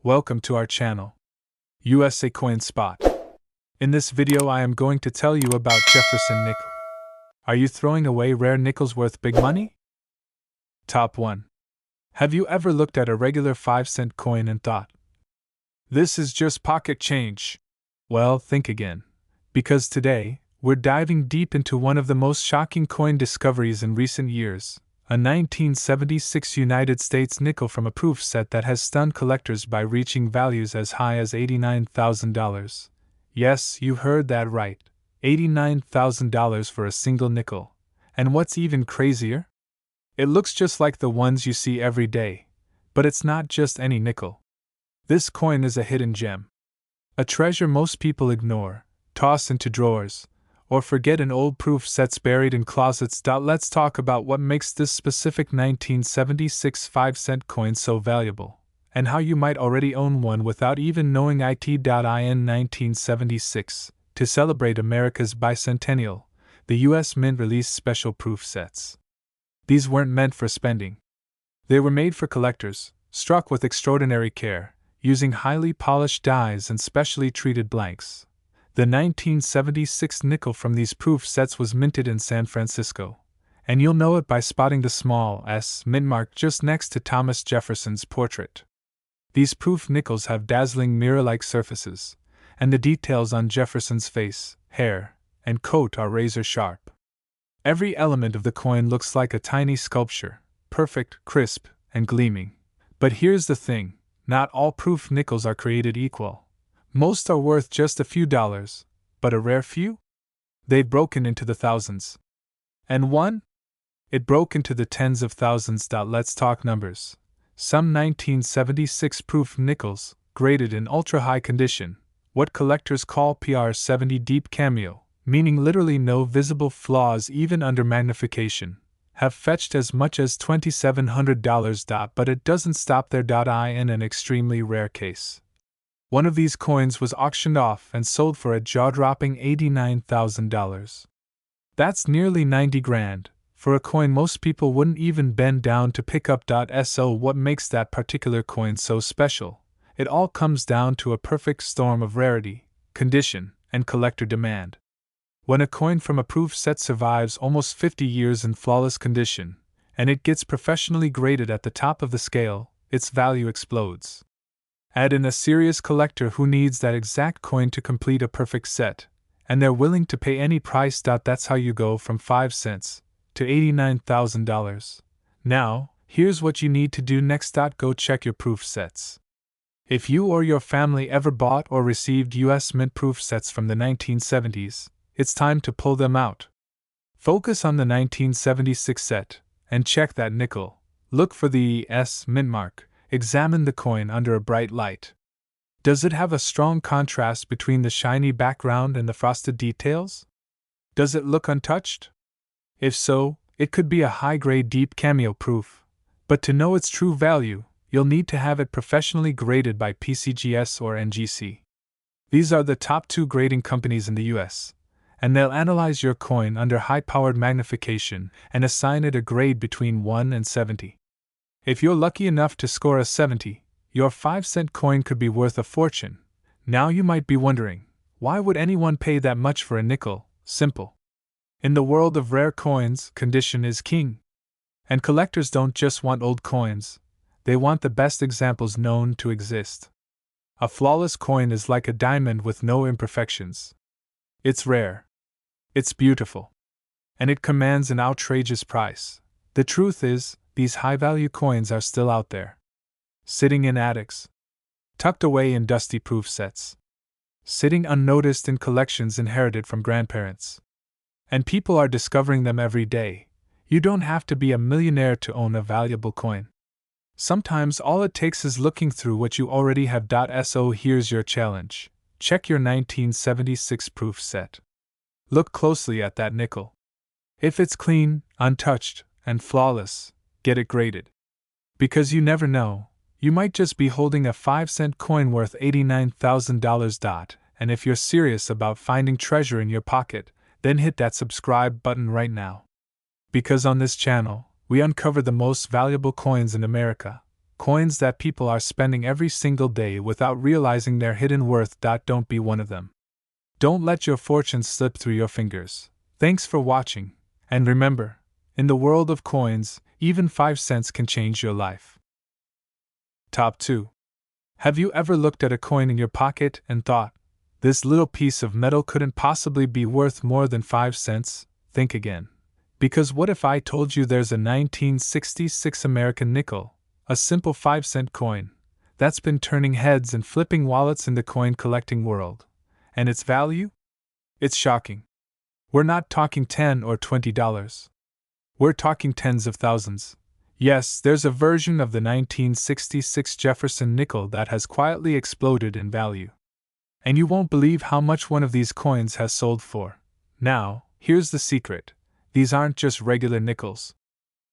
Welcome to our channel, USA Coin Spot. In this video I am going to tell you about Jefferson Nickels. Are you throwing away rare nickels worth big money? Top 1. Have you ever looked at a regular 5-cent coin and thought, this is just pocket change? Well, think again. Because today, we're diving deep into one of the most shocking coin discoveries in recent years. A 1976 United States nickel from a proof set that has stunned collectors by reaching values as high as $89,000. Yes, you heard that right. $89,000 for a single nickel. And what's even crazier? It looks just like the ones you see every day. But it's not just any nickel. This coin is a hidden gem. A treasure most people ignore, toss into drawers, or forget in old proof sets buried in closets. Let's talk about what makes this specific 1976 5-cent coin so valuable, and how you might already own one without even knowing it. In 1976, to celebrate America's bicentennial, the U.S. Mint released special proof sets. These weren't meant for spending. They were made for collectors, struck with extraordinary care, using highly polished dies and specially treated blanks. The 1976 nickel from these proof sets was minted in San Francisco, and you'll know it by spotting the small S mint mark just next to Thomas Jefferson's portrait. These proof nickels have dazzling mirror-like surfaces, and the details on Jefferson's face, hair, and coat are razor-sharp. Every element of the coin looks like a tiny sculpture, perfect, crisp, and gleaming. But here's the thing, not all proof nickels are created equal. Most are worth just a few dollars, but a rare few? They've broken into the thousands. And one? It broke into the tens of thousands. Let's talk numbers. Some 1976 proof nickels, graded in ultra-high condition, what collectors call PR70 deep cameo, meaning literally no visible flaws even under magnification, have fetched as much as $2,700. But it doesn't stop there. In an extremely rare case, one of these coins was auctioned off and sold for a jaw-dropping $89,000. That's nearly 90 grand, for a coin most people wouldn't even bend down to pick up. So what makes that particular coin so special? It all comes down to a perfect storm of rarity, condition, and collector demand. When a coin from a proof set survives almost 50 years in flawless condition, and it gets professionally graded at the top of the scale, its value explodes. Add in a serious collector who needs that exact coin to complete a perfect set, and they're willing to pay any price. That's how you go from 5 cents to $89,000. Now, here's what you need to do next. Go check your proof sets. If you or your family ever bought or received U.S. Mint proof sets from the 1970s, it's time to pull them out. Focus on the 1976 set, and check that nickel. Look for the S mint mark. Examine the coin under a bright light. Does it have a strong contrast between the shiny background and the frosted details? Does it look untouched? If so, it could be a high-grade deep cameo proof. But to know its true value, you'll need to have it professionally graded by PCGS or NGC. These are the top 2 grading companies in the US, and they'll analyze your coin under high-powered magnification and assign it a grade between 1 and 70. If you're lucky enough to score a 70, your 5-cent coin could be worth a fortune. Now you might be wondering, why would anyone pay that much for a nickel? Simple. In the world of rare coins, condition is king. And collectors don't just want old coins, they want the best examples known to exist. A flawless coin is like a diamond with no imperfections. It's rare. It's beautiful. And it commands an outrageous price. The truth is, these high-value coins are still out there. Sitting in attics. Tucked away in dusty proof sets. Sitting unnoticed in collections inherited from grandparents. And people are discovering them every day. You don't have to be a millionaire to own a valuable coin. Sometimes all it takes is looking through what you already have. So here's your challenge. Check your 1976 proof set. Look closely at that nickel. If it's clean, untouched, and flawless, get it graded. Because you never know, you might just be holding a 5-cent coin worth $89,000. And if you're serious about finding treasure in your pocket, then hit that subscribe button right now. Because on this channel, we uncover the most valuable coins in America, Coins that people are spending every single day without realizing their hidden worth. Don't be one of them. Don't let your fortune slip through your fingers. Thanks for watching, and remember, in the world of coins, even 5 cents can change your life. Top 2. Have you ever looked at a coin in your pocket and thought, this little piece of metal couldn't possibly be worth more than 5 cents? Think again. Because what if I told you there's a 1966 American nickel, a simple 5-cent coin, that's been turning heads and flipping wallets in the coin collecting world? And its value? It's shocking. We're not talking $10 or $20. We're talking tens of thousands. Yes, there's a version of the 1966 Jefferson nickel that has quietly exploded in value. And you won't believe how much one of these coins has sold for. Now, here's the secret. These aren't just regular nickels.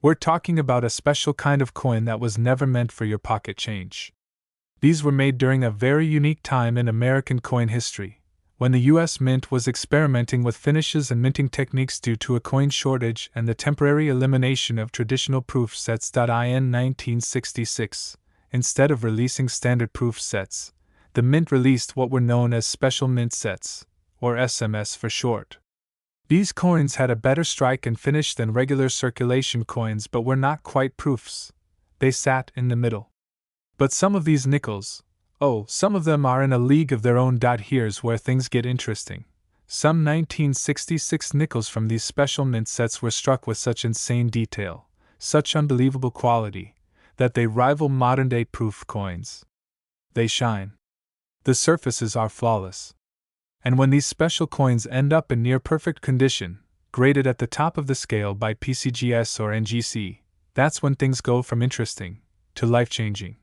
We're talking about a special kind of coin that was never meant for your pocket change. These were made during a very unique time in American coin history, when the U.S. Mint was experimenting with finishes and minting techniques due to a coin shortage and the temporary elimination of traditional proof sets. In 1966, instead of releasing standard proof sets, the Mint released what were known as special mint sets, or SMS for short. These coins had a better strike and finish than regular circulation coins but were not quite proofs. They sat in the middle. But some of these nickels, some of them are in a league of their own. Here's where things get interesting. Some 1966 nickels from these special mint sets were struck with such insane detail, such unbelievable quality, that they rival modern-day proof coins. They shine. The surfaces are flawless. And when these special coins end up in near-perfect condition, graded at the top of the scale by PCGS or NGC, that's when things go from interesting to life-changing.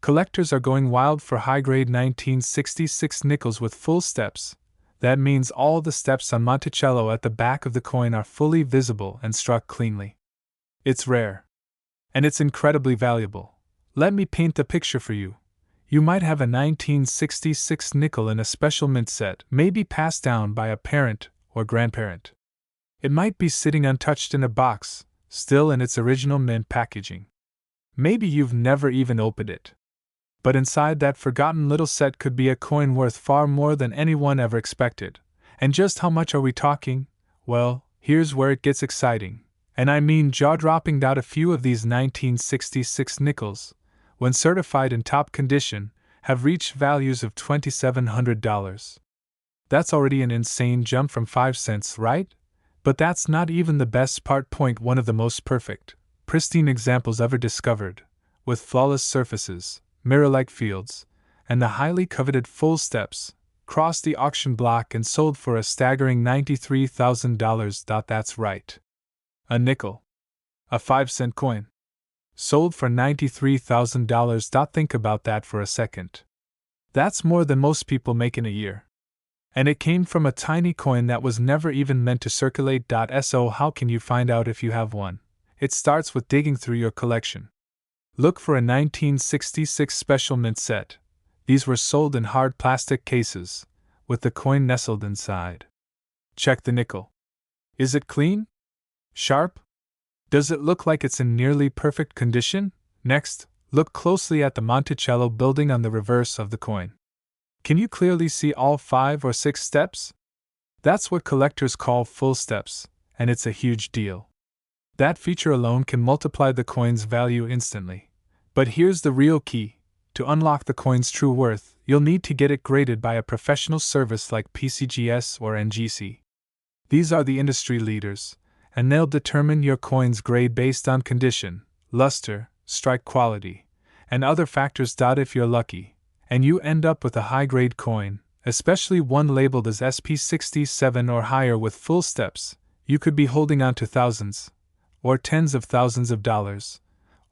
Collectors are going wild for high-grade 1966 nickels with full steps. That means all the steps on Monticello at the back of the coin are fully visible and struck cleanly. It's rare. And it's incredibly valuable. Let me paint the picture for you. You might have a 1966 nickel in a special mint set, maybe passed down by a parent or grandparent. It might be sitting untouched in a box, still in its original mint packaging. Maybe you've never even opened it. But inside that forgotten little set could be a coin worth far more than anyone ever expected. And just how much are we talking? Well, here's where it gets exciting. And I mean jaw-dropping. A few of these 1966 nickels, when certified in top condition, have reached values of $2,700. That's already an insane jump from 5 cents, right? But that's not even the best part. One of the most perfect, pristine examples ever discovered, with flawless surfaces, mirror-like fields, and the highly coveted full steps, crossed the auction block and sold for a staggering $93,000. That's right. A nickel. A 5-cent coin. Sold for $93,000. Think about that for a second. That's more than most people make in a year. And it came from a tiny coin that was never even meant to circulate. So how can you find out if you have one? It starts with digging through your collection. Look for a 1966 special mint set. These were sold in hard plastic cases, with the coin nestled inside. Check the nickel. Is it clean? Sharp? Does it look like it's in nearly perfect condition? Next, look closely at the Monticello building on the reverse of the coin. Can you clearly see all 5 or 6 steps? That's what collectors call full steps, and it's a huge deal. That feature alone can multiply the coin's value instantly. But here's the real key. To unlock the coin's true worth, you'll need to get it graded by a professional service like PCGS or NGC. These are the industry leaders, and they'll determine your coin's grade based on condition, luster, strike quality, and other factors. If you're lucky, and you end up with a high-grade coin, especially one labeled as SP67 or higher with full steps, you could be holding on to thousands, or tens of thousands of dollars,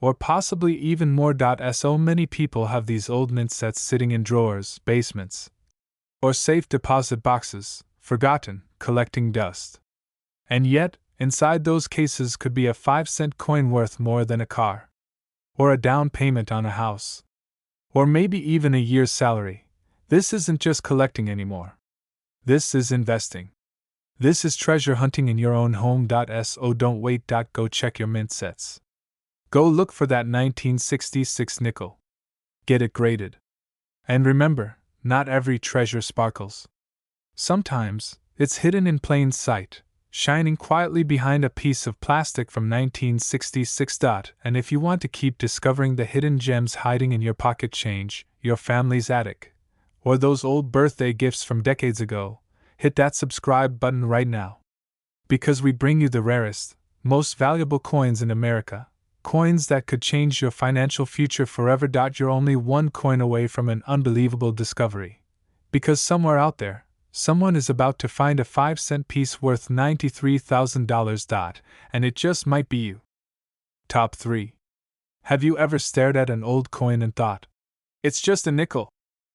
or possibly even more. So many people have these old mint sets sitting in drawers, basements, or safe deposit boxes, forgotten, collecting dust. And yet, inside those cases could be a 5-cent coin worth more than a car, or a down payment on a house, or maybe even a year's salary. This isn't just collecting anymore. This is investing. This is treasure hunting in your own home. So don't wait. Go check your mint sets. Go look for that 1966 nickel. Get it graded. And remember, not every treasure sparkles. Sometimes, it's hidden in plain sight, shining quietly behind a piece of plastic from 1966. And if you want to keep discovering the hidden gems hiding in your pocket change, your family's attic, or those old birthday gifts from decades ago, hit that subscribe button right now. Because we bring you the rarest, most valuable coins in America, coins that could change your financial future forever. You're only one coin away from an unbelievable discovery. Because somewhere out there, someone is about to find a 5-cent piece worth $93,000. And it just might be you. Top 3. Have you ever stared at an old coin and thought, it's just a nickel?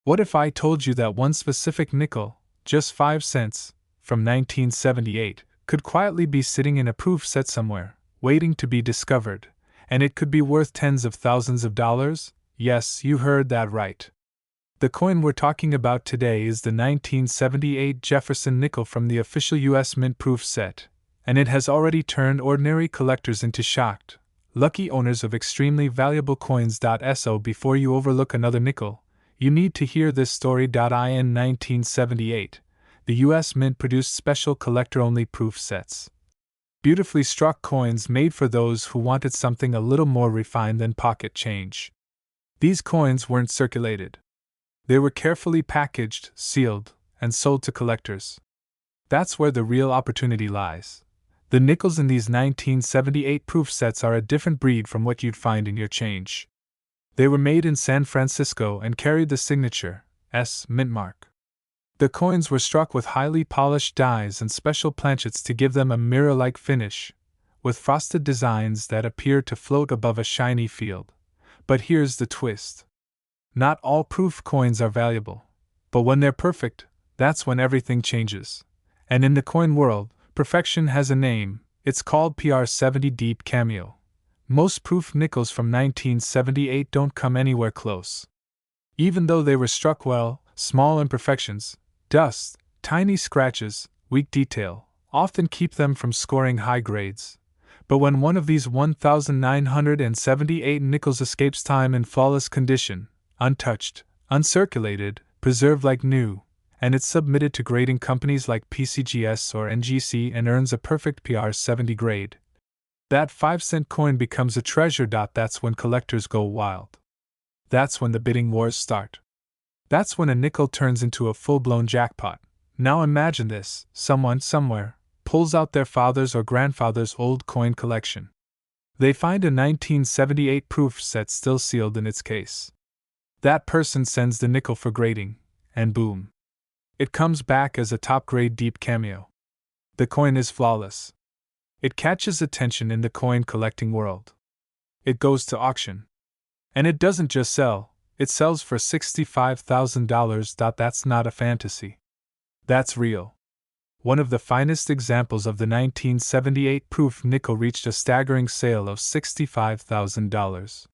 What if I told you that one specific nickel, just 5 cents, from 1978, could quietly be sitting in a proof set somewhere, waiting to be discovered, and it could be worth tens of thousands of dollars? Yes, you heard that right. The coin we're talking about today is the 1978 Jefferson nickel from the official U.S. Mint proof set, and it has already turned ordinary collectors into shocked, lucky owners of extremely valuable coins. So before you overlook another nickel, you need to hear this story. In 1978, the U.S. Mint produced special collector-only proof sets. Beautifully struck coins made for those who wanted something a little more refined than pocket change. These coins weren't circulated. They were carefully packaged, sealed, and sold to collectors. That's where the real opportunity lies. The nickels in these 1978 proof sets are a different breed from what you'd find in your change. They were made in San Francisco and carried the signature S mint mark. The coins were struck with highly polished dies and special planchets to give them a mirror-like finish, with frosted designs that appear to float above a shiny field. But here's the twist. Not all proof coins are valuable, but when they're perfect, that's when everything changes. And in the coin world, perfection has a name. It's called PR70 Deep Cameo. Most proof nickels from 1978 don't come anywhere close. Even though they were struck well, small imperfections, dust, tiny scratches, weak detail, often keep them from scoring high grades. But when one of these 1,978 nickels escapes time in flawless condition, untouched, uncirculated, preserved like new, and it's submitted to grading companies like PCGS or NGC and earns a perfect PR70 grade, that 5-cent coin becomes a treasure. That's when collectors go wild. That's when the bidding wars start. That's when a nickel turns into a full-blown jackpot. Now imagine this: someone, somewhere, pulls out their father's or grandfather's old coin collection. They find a 1978 proof set still sealed in its case. That person sends the nickel for grading, and boom. It comes back as a top-grade deep cameo. The coin is flawless. It catches attention in the coin collecting world. It goes to auction. And it doesn't just sell, it sells for $65,000. That's not a fantasy. That's real. One of the finest examples of the 1978 proof nickel reached a staggering sale of $65,000.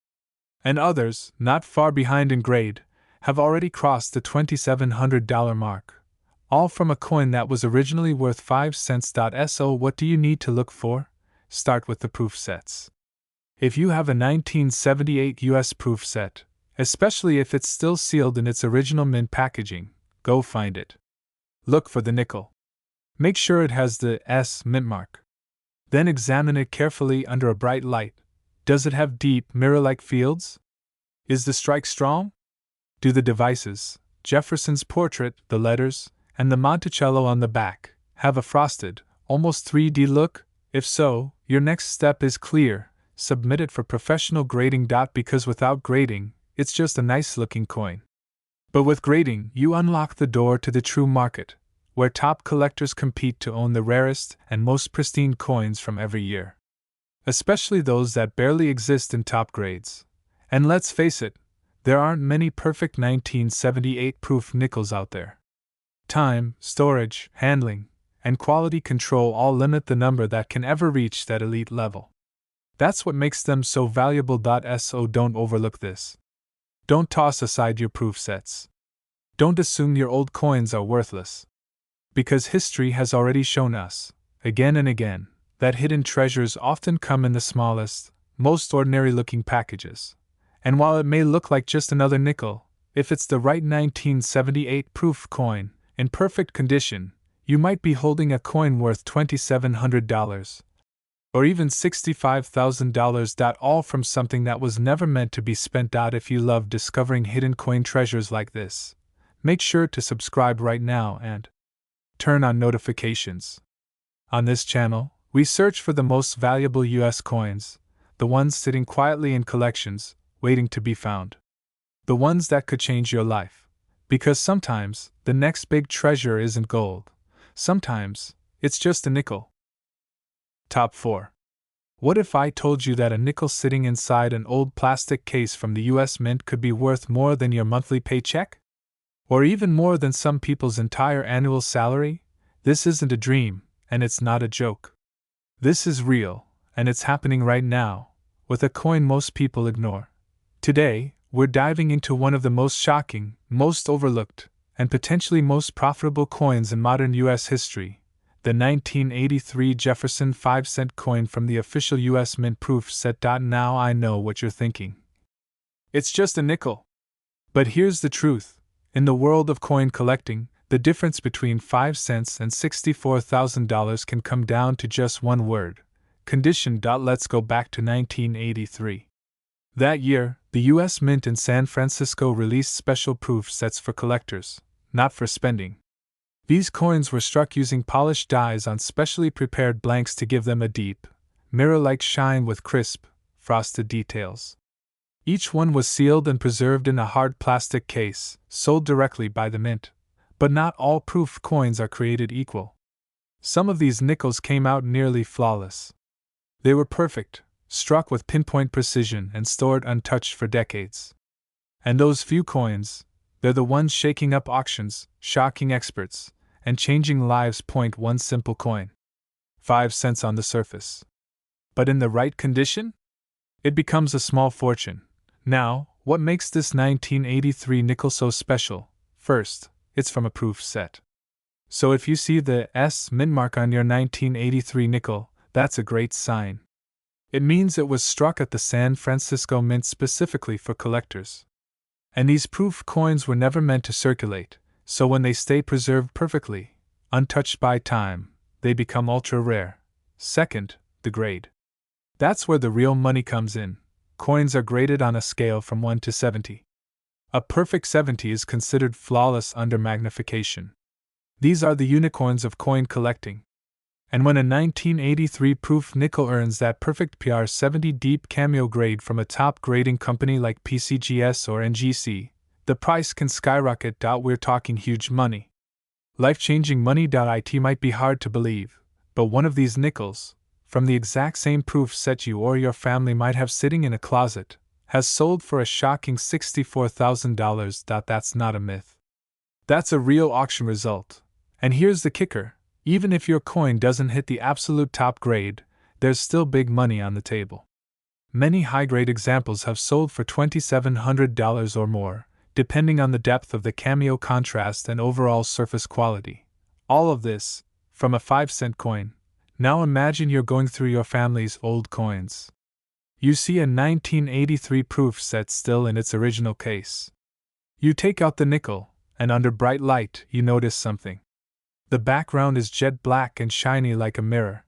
And others, not far behind in grade, have already crossed the $2,700 mark. All from a coin that was originally worth 5 cents. So what do you need to look for? Start with the proof sets. If you have a 1978 US proof set, especially if it's still sealed in its original mint packaging, go find it. Look for the nickel. Make sure it has the S mint mark. Then examine it carefully under a bright light. Does it have deep, mirror-like fields? Is the strike strong? Do the devices, Jefferson's portrait, the letters, and the Monticello on the back, have a frosted, almost 3D look? If so, your next step is clear: submit it for professional grading. Because without grading, it's just a nice-looking coin. But with grading, you unlock the door to the true market, where top collectors compete to own the rarest and most pristine coins from every year. Especially those that barely exist in top grades. And let's face it, there aren't many perfect 1978 proof nickels out there. Time, storage, handling, and quality control all limit the number that can ever reach that elite level. That's what makes them so valuable. So don't overlook this. Don't toss aside your proof sets. Don't assume your old coins are worthless. Because history has already shown us, again and again, that hidden treasures often come in the smallest, most ordinary looking packages. And while it may look like just another nickel, if it's the right 1978 proof coin, in perfect condition, you might be holding a coin worth $2,700. Or even $65,000. All from something that was never meant to be spent. If you love discovering hidden coin treasures like this, make sure to subscribe right now and turn on notifications. On this channel, we search for the most valuable US coins, the ones sitting quietly in collections, waiting to be found. The ones that could change your life. Because sometimes, the next big treasure isn't gold. Sometimes, it's just a nickel. Top 4. What if I told you that a nickel sitting inside an old plastic case from the US Mint could be worth more than your monthly paycheck? Or even more than some people's entire annual salary? This isn't a dream, and it's not a joke. This is real, and it's happening right now, with a coin most people ignore. Today, we're diving into one of the most shocking, most overlooked, and potentially most profitable coins in modern US history. The 1983 Jefferson 5-cent coin from the official US Mint proof set. Now I know what you're thinking. It's just a nickel. But here's the truth. In the world of coin collecting, the difference between 5 cents and $64,000 can come down to just one word: condition. Let's go back to 1983. That year, the US Mint in San Francisco released special proof sets for collectors, not for spending. These coins were struck using polished dies on specially prepared blanks to give them a deep, mirror-like shine with crisp, frosted details. Each one was sealed and preserved in a hard plastic case, sold directly by the mint. But not all proof coins are created equal. Some of these nickels came out nearly flawless. They were perfect, struck with pinpoint precision and stored untouched for decades. And those few coins, they're the ones shaking up auctions, shocking experts, and changing lives. One simple coin. 5 cents on the surface. But in the right condition? It becomes a small fortune. Now, what makes this 1983 nickel so special? First, it's from a proof set. So if you see the S mint mark on your 1983 nickel, that's a great sign. It means it was struck at the San Francisco Mint specifically for collectors. And these proof coins were never meant to circulate, so when they stay preserved perfectly, untouched by time, they become ultra rare. Second, the grade. That's where the real money comes in. Coins are graded on a scale from 1 to 70. A perfect 70 is considered flawless under magnification. These are the unicorns of coin collecting. And when a 1983 proof nickel earns that perfect PR 70 deep cameo grade from a top grading company like PCGS or NGC, the price can skyrocket. We're talking huge money. Life-changing money. It might be hard to believe, but one of these nickels, from the exact same proof set you or your family might have sitting in a closet, has sold for a shocking $64,000. That's not a myth. That's a real auction result. And here's the kicker. Even if your coin doesn't hit the absolute top grade, there's still big money on the table. Many high-grade examples have sold for $2,700 or more, depending on the depth of the cameo contrast and overall surface quality. All of this, from a 5-cent coin. Now imagine you're going through your family's old coins. You see a 1983 proof set still in its original case. You take out the nickel, and under bright light, you notice something. The background is jet black and shiny like a mirror.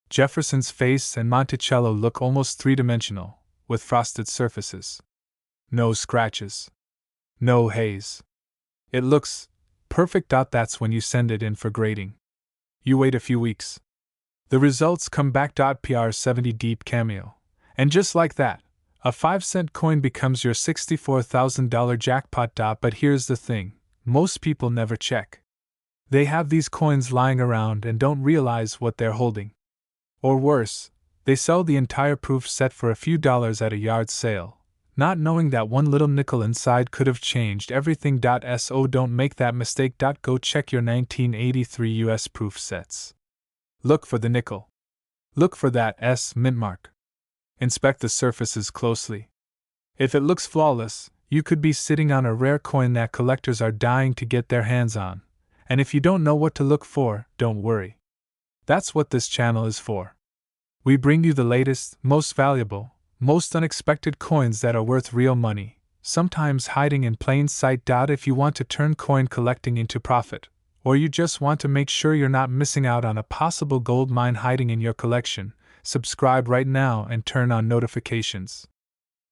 Jefferson's face and Monticello look almost three-dimensional, with frosted surfaces. No scratches. No haze. It looks perfect. That's when you send it in for grading. You wait a few weeks. The results come back. PR 70 deep cameo. And just like that, a 5-cent coin becomes your $64,000 jackpot. But here's the thing, most people never check. They have these coins lying around and don't realize what they're holding. Or worse, they sell the entire proof set for a few dollars at a yard sale, not knowing that one little nickel inside could have changed everything. So don't make that mistake. Go check your 1983 US proof sets. Look for the nickel. Look for that S mint mark. Inspect the surfaces closely. If it looks flawless, you could be sitting on a rare coin that collectors are dying to get their hands on. And if you don't know what to look for, don't worry. That's what this channel is for. We bring you the latest, most valuable, Most unexpected coins that are worth real money, sometimes hiding in plain sight. If you want to turn coin collecting into profit, or you just want to make sure you're not missing out on a possible gold mine hiding in your collection, subscribe right now and turn on notifications.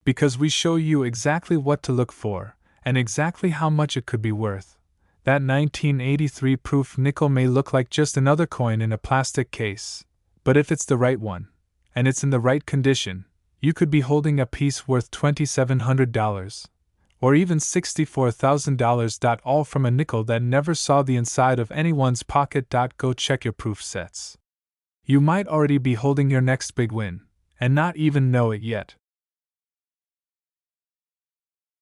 Because we show you exactly what to look for, and exactly how much it could be worth. That 1983 proof nickel may look like just another coin in a plastic case, but if it's the right one, and it's in the right condition, you could be holding a piece worth $2,700, or even $64,000. All from a nickel that never saw the inside of anyone's pocket. Go check your proof sets. You might already be holding your next big win, and not even know it yet.